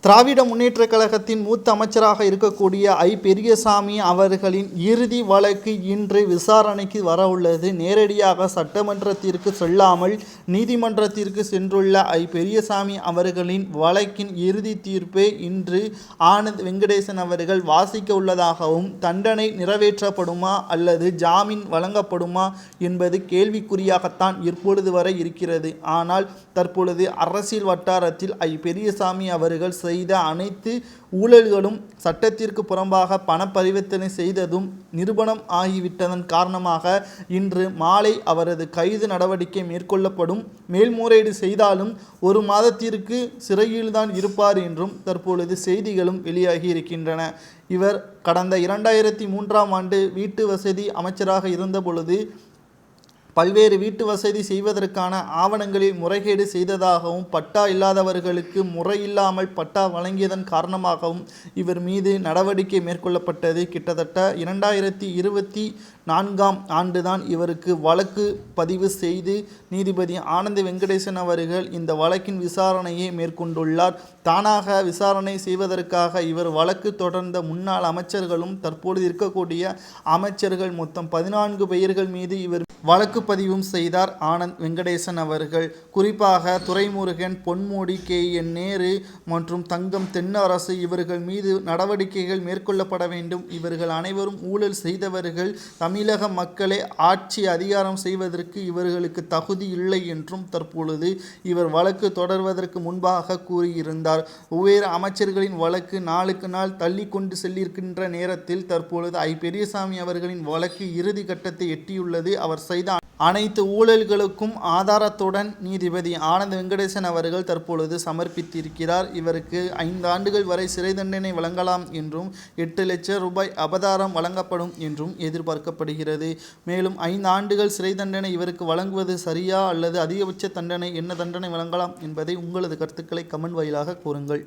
திராவிட முன்னேற்றக் கழகத்தின் மூத்த அமைச்சராக இருக்கக்கூடிய பெரியசாமி அவர்களின் இறுதி வழக்கு இன்று விசாரணைக்கு வரவுள்ளது. நேரடியாக சட்டமன்றத்திற்கு செல்லாமல் நீதிமன்றத்திற்கு சென்றுள்ள பெரியசாமி அவர்களின் வழக்கின் இறுதி தீர்ப்பை இன்று ஆனந்த் வெங்கடேசன் அவர்கள் வாசிக்க உள்ளதாகவும், தண்டனை நிறைவேற்றப்படுமா அல்லது ஜாமீன் வழங்கப்படுமா என்பது கேள்விக்குறியாகத்தான் இப்பொழுது வரை இருக்கிறது. ஆனால் தற்பொழுது அரசியல் வட்டாரத்தில் பெரியசாமி அவர்கள் செய்த அனைத்து ஊழல்களும் சட்டத்திற்கு புறம்பாக பண பரிவர்த்தனை செய்ததும் நிரூபணம் ஆகிவிட்டதன் காரணமாக இன்று மாலை அவரது கைது நடவடிக்கை மேற்கொள்ளப்படும். மேல்முறையீடு செய்தாலும் 1 மாதத்திற்கு சிறையில்தான் இருப்பார் என்றும் தற்பொழுது செய்திகளும் வெளியாகி இருக்கின்றன. இவர் கடந்த 2003ஆம் ஆண்டு வீட்டு வசதி அமைச்சராக இருந்தபொழுது பல்வேறு வீட்டு வசதி செய்வதற்கான ஆவணங்களில் முறைகேடு செய்ததாகவும், பட்டா இல்லாதவர்களுக்கு முறையில்லாமல் பட்டா வழங்கியதன் காரணமாகவும் இவர் மீது நடவடிக்கை மேற்கொள்ளப்பட்டது. கிட்டத்தட்ட 2024ஆம் ஆண்டுதான் இவருக்கு வழக்கு பதிவு செய்து நீதிபதி ஆனந்த் வெங்கடேசன் அவர்கள் இந்த வழக்கின் விசாரணையை மேற்கொண்டுள்ளார். தானாக விசாரணை செய்வதற்காக இவர் வழக்கு தொடர்ந்த முன்னாள் அமைச்சர்களும் தற்பொழுது இருக்கக்கூடிய அமைச்சர்கள் மொத்தம் 14 பெயர்கள் மீது இவர் வழக்கு பதிவும் செய்தார் ஆனந்த் வெங்கடேசன் அவர்கள். குறிப்பாக துரைமுருகன், பொன்முடி, KN நேரு மற்றும் தங்கம் தென்னரசு இவர்கள் மீது நடவடிக்கைகள் மேற்கொள்ளப்பட வேண்டும். இவர்கள் அனைவரும் ஊழல் செய்தவர்கள். தமிழக மக்களை ஆட்சி அதிகாரம் செய்வதற்கு இவர்களுக்கு தகுதி இல்லை என்றும் தற்பொழுது இவர் வழக்கு தொடர்வதற்கு முன்பாக கூறியிருந்தார். ஒவ்வொரு அமைச்சர்களின் வழக்கு நாளுக்கு நாள் தள்ளி கொண்டு செல்லிருக்கின்ற நேரத்தில் தற்பொழுது பெரியசாமி அவர்களின் வழக்கு இறுதி கட்டத்தை எட்டியுள்ளது. அவர் செய்த அனைத்து ஊழல்களுக்கும் ஆதாரத்துடன் நீதிபதி ஆனந்த் வெங்கடேசன் அவர்கள் தற்பொழுது சமர்ப்பித்திருக்கிறார். இவருக்கு 5 ஆண்டுகள் வரை சிறை தண்டனை வழங்கலாம் என்றும் 8 லட்சம் ரூபாய் அபதாரம் வழங்கப்படும் என்றும் எதிர்பார்க்கப்படுகிறது. மேலும் 5 ஆண்டுகள் சிறை தண்டனை இவருக்கு வழங்குவது சரியா அல்லது அதிகபட்ச தண்டனை என்ன தண்டனை வழங்கலாம் என்பதை உங்களது கருத்துக்களை கமெண்ட் வாயிலாக கூறுங்கள்.